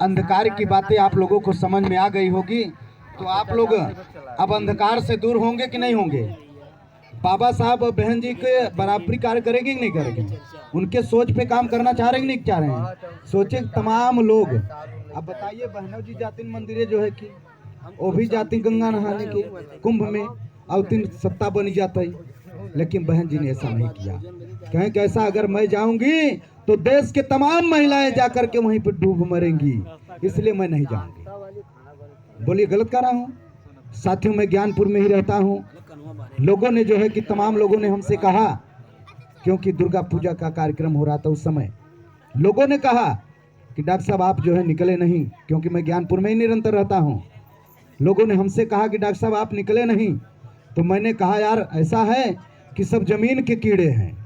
अंधकार की बातें आप लोगों को समझ में आ गई होगी, तो आप लोग अब अंधकार से दूर होंगे कि नहीं होंगे? बाबा साहब और बहन जी के बराबरी कार्य करेंगे कि नहीं करेंगे? उनके सोच पे काम करना चाह रहे हैं कि नहीं चाह रहे हैं? सोचे तमाम लोग। अब बताइए, बहनों जी जाती मंदिर जो है कि वो भी जाती गंगा नहाने के कुंभ में, और 3 सत्ता बनी जाता है, लेकिन बहन जी ने ऐसा नहीं किया। कहें कैसा, अगर मैं जाऊंगी तो देश के तमाम महिलाएं जाकर के वहीं पर डूब मरेंगी, इसलिए मैं नहीं जाऊंगी। बोलिए गलत कर रहा हूँ? साथियों, मैं ज्ञानपुर में ही रहता हूँ। लोगों ने जो है कि तमाम लोगों ने हमसे कहा, क्योंकि दुर्गा पूजा का कार्यक्रम हो रहा था उस समय, लोगों ने कहा कि डॉक्टर साहब आप जो है निकले नहीं, क्योंकि मैं ज्ञानपुर में ही निरंतर रहता हूँ। लोगों ने हमसे कहा कि डॉक्टर साहब आप निकले नहीं, तो मैंने कहा यार ऐसा है कि सब जमीन के कीड़े हैं।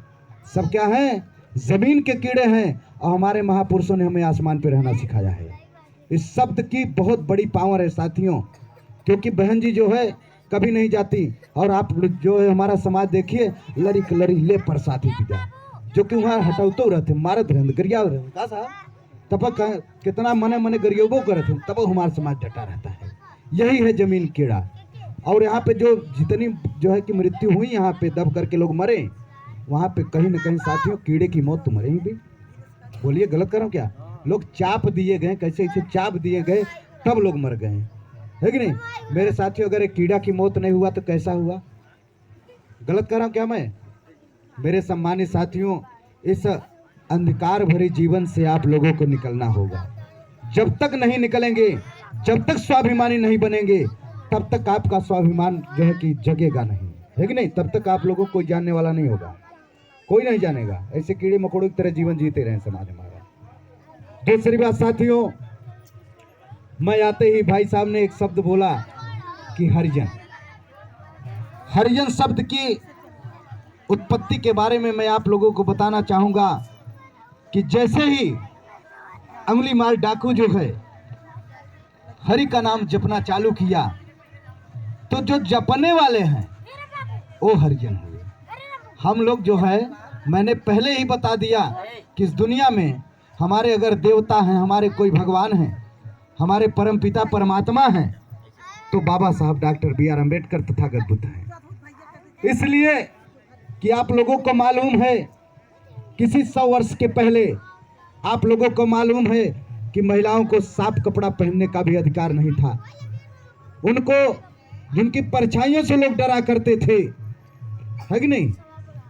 सब क्या है? जमीन के कीड़े हैं, और हमारे महापुरुषों ने हमें आसमान पे रहना सिखाया है। इस शब्द की बहुत बड़ी पावर है साथियों, क्योंकि बहन जी जो है कभी नहीं जाती, और आप जो है हमारा समाज देखिए, लड़ी ले प्रसादी पिता, जो कि वहाँ हटौतो रहते, मारत रहते, गरिया रहते का साहब, तब कितना मने मने गरियोबो करते, तब हमारा समाज डटा रहता है। यही है जमीन कीड़ा। और यहाँ पे जो जितनी जो है कि मृत्यु हुई, यहाँ पे दब करके लोग मरे, वहाँ पे कहीं न कहीं साथियों कीड़े की मौत तो मरे ही भी। बोलिए गलत करो क्या? लोग चाप दिए गए, कैसे इसे चाप दिए गए, तब लोग मर गए, है कि नहीं? मेरे साथियों, अगर एक कीड़ा की मौत नहीं हुआ तो कैसा हुआ? गलत कर रहा हूं क्या मैं? मेरे सम्मानित साथियों, इस अंधकार भरे जीवन से आप लोगों को निकलना होगा। जब तक नहीं निकलेंगे, जब तक स्वाभिमानी नहीं बनेंगे, तब तक आपका स्वाभिमान जो है कि जगेगा नहीं, है कि नहीं? तब तक आप लोगों को कोई जानने वाला नहीं होगा, कोई नहीं जानेगा। ऐसे कीड़े मकोड़ों की तरह जीवन जीते रहे समाज हमारा। दूसरी बात साथियों, मैं आते ही भाई साहब ने एक शब्द बोला कि हरिजन। हरिजन शब्द की उत्पत्ति के बारे में मैं आप लोगों को बताना चाहूंगा कि जैसे ही अंगुली माल डाकू जो है हरि का नाम जपना चालू किया, तो जो जपने वाले हैं वो हरिजन हुए। हम लोग जो है, मैंने पहले ही बता दिया कि इस दुनिया में हमारे अगर देवता हैं, हमारे कोई भगवान हैं, हमारे परम पिता परमात्मा हैं, तो Baba Saheb doctor B R Ambedkar Tathagata Buddha हैं। इसलिए कि आप लोगों को मालूम है, किसी 100 वर्ष के पहले आप लोगों को मालूम है कि महिलाओं को साफ कपड़ा पहनने का भी अधिकार नहीं था। उनको जिनकी परछाइयों से लोग डरा करते थे, है कि नहीं?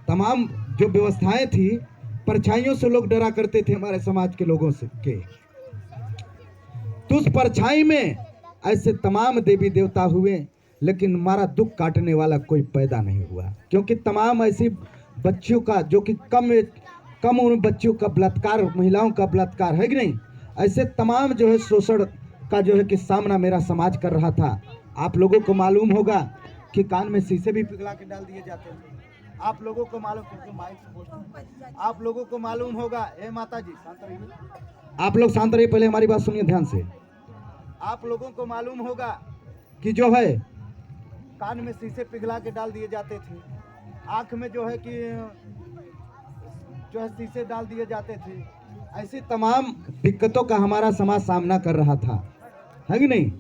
तमाम जो व्यवस्थाएं थी, परछाइयों से लोग डरा करते थे हमारे समाज के लोगों से के। तो उस परछाई में ऐसे तमाम देवी देवता हुए, लेकिन हमारा दुख काटने वाला कोई पैदा नहीं हुआ, क्योंकि तमाम ऐसी बच्चियों का जो कि कम उम्र बच्चियों का बलात्कार, महिलाओं का बलात्कार, है कि नहीं? ऐसे तमाम जो है शोषण का जो है कि सामना मेरा समाज कर रहा था। आप लोगों को मालूम होगा कि कान में शीशे भी पिघला के डाल दिए जाते थे। आप लोगों को मालूम, आप लोगों को मालूम होगा, ए माता जी शांत रहिए, आप लोग शांत रहिए, पहले हमारी बात सुनिए ध्यान से। आप लोगों को मालूम होगा कि जो है कान में शीशे पिघला के डाल दिए जाते थे, आंख में जो है कि जो है शीशे डाल दिए जाते थे। ऐसी तमाम दिक्कतों का हमारा समाज सामना कर रहा था, है कि नहीं?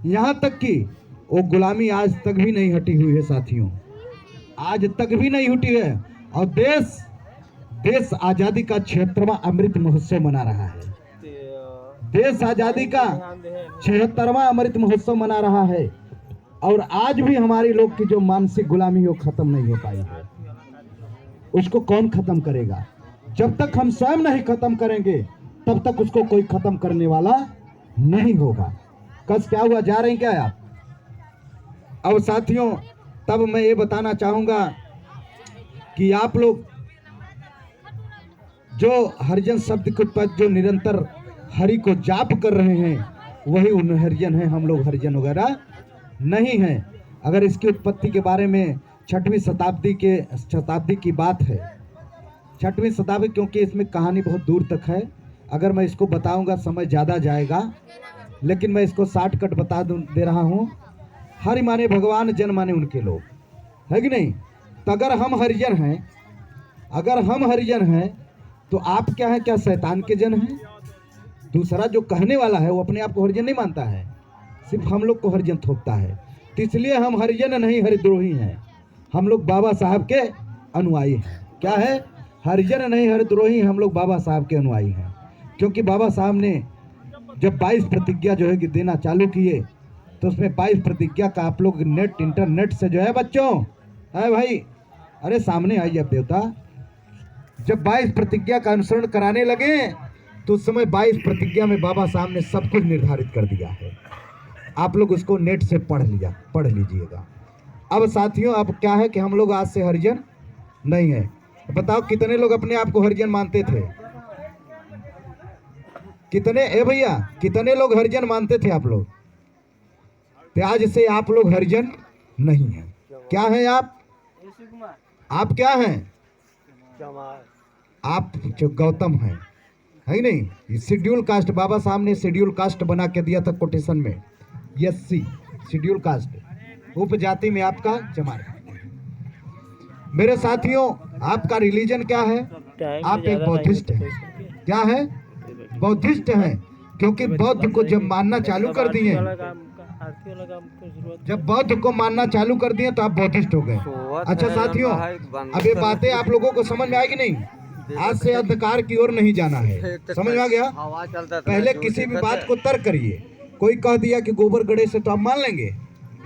यहाँ तक कि वो गुलामी आज तक भी नहीं हटी हुई है साथियों, आज तक भी नहीं हटी है। और देश आजादी का 76वां अमृत महोत्सव मना रहा है। देश आजादी का 76वां अमृत महोत्सव मना रहा है, और आज भी हमारे लोग की जो मानसिक गुलामी है वो खत्म नहीं हो पाई है। उसको कौन खत्म करेगा? जब तक हम स्वयं नहीं खत्म करेंगे, तब तक उसको कोई खत्म करने वाला नहीं होगा। कस क्या हुआ, जा रहे हैं क्या आप? अब साथियों, तब मैं ये बताना चाहूंगा कि आप लोग जो हरिजन शब्द के ऊपर जो निरंतर हरि को जाप कर रहे हैं, वही उन हरिजन हैं। हम लोग हरिजन वगैरह नहीं हैं। अगर इसकी उत्पत्ति के बारे में 6वीं शताब्दी की बात है, 6वीं शताब्दी, क्योंकि इसमें कहानी बहुत दूर तक है। अगर मैं इसको बताऊंगा समय ज़्यादा जाएगा, लेकिन मैं इसको शॉर्टकट बता दे रहा हूँ। हरि माने भगवान, जन माने उनके लोग, है कि नहीं? तो अगर हम हरिजन हैं, तो आप क्या हैं? क्या शैतान के जन हैं? दूसरा जो कहने वाला है वो अपने आप को हरिजन नहीं मानता है, सिर्फ हम लोग को हरिजन थोपता है। तो इसलिए हम हरिजन नहीं हरिद्रोही हैं, हम लोग बाबा साहब के अनुयायी हैं। क्या है? हरिजन नहीं हरिद्रोही, हम लोग बाबा साहब के अनुयायी हैं। क्योंकि बाबा साहब ने जब 22 प्रतिज्ञा जो है कि देना चालू किए, तो उसमें 22 प्रतिज्ञा का आप लोग नेट इंटरनेट से जो है बच्चों, है भाई, अरे सामने आइए अब देवता, जब 22 प्रतिज्ञा का अनुसरण कराने लगे तो उस समय 22 प्रतिज्ञा में बाबा साहब ने सब कुछ निर्धारित कर दिया है। आप लोग उसको नेट से पढ़ लीजिएगा। अब साथियों, अब क्या है कि हम लोग आज से हरिजन नहीं है। बताओ कितने लोग अपने आप को हरिजन मानते थे? कितने? ए भैया, कितने लोग हरिजन मानते थे आप लोग? तो आज से आप लोग हरिजन नहीं हैं। क्या हैं आप? आप क्या हैं? आप जो गौतम हैं, है नहीं? शेड्यूल कास्ट, बाबा साहब ने शेड्यूल कास्ट बना के दिया था कोटेशन में, SC शेड्यूल कास्ट, उपजाति में आपका जमार। मेरे साथियों, आपका रिलीजन क्या है? आप एक बौद्धिस्ट हैं। क्या है? बौद्धिस्ट हैं। क्योंकि बौद्ध को जब मानना चालू कर दिए, जब बौद्ध को मानना चालू कर दिए तो आप बौद्धिस्ट हो गए। अच्छा साथियों, अब ये बातें आप लोगों को समझ में आएगी नहीं? आज से अंधकार की ओर नहीं जाना है, समझ में आ गया? पहले किसी भी बात को तर्क करिए। कोई कह दिया कि गोबर गणेश है तो आप मान लेंगे?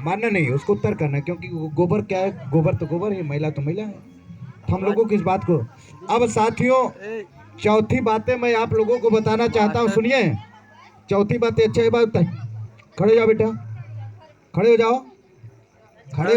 मानना नहीं, उसको तर्क करना है। क्योंकि गोबर क्या है? गोबर तो गोबर है, मैला तो मैला है। तो हम लोगों को इस बात को, अब साथियों चौथी बातें मैं आप लोगों को बताना चाहता हूँ, सुनिए। चौथी बातें, अच्छा ये बात, खड़े हो जाओ बेटा, खड़े हो जाओ।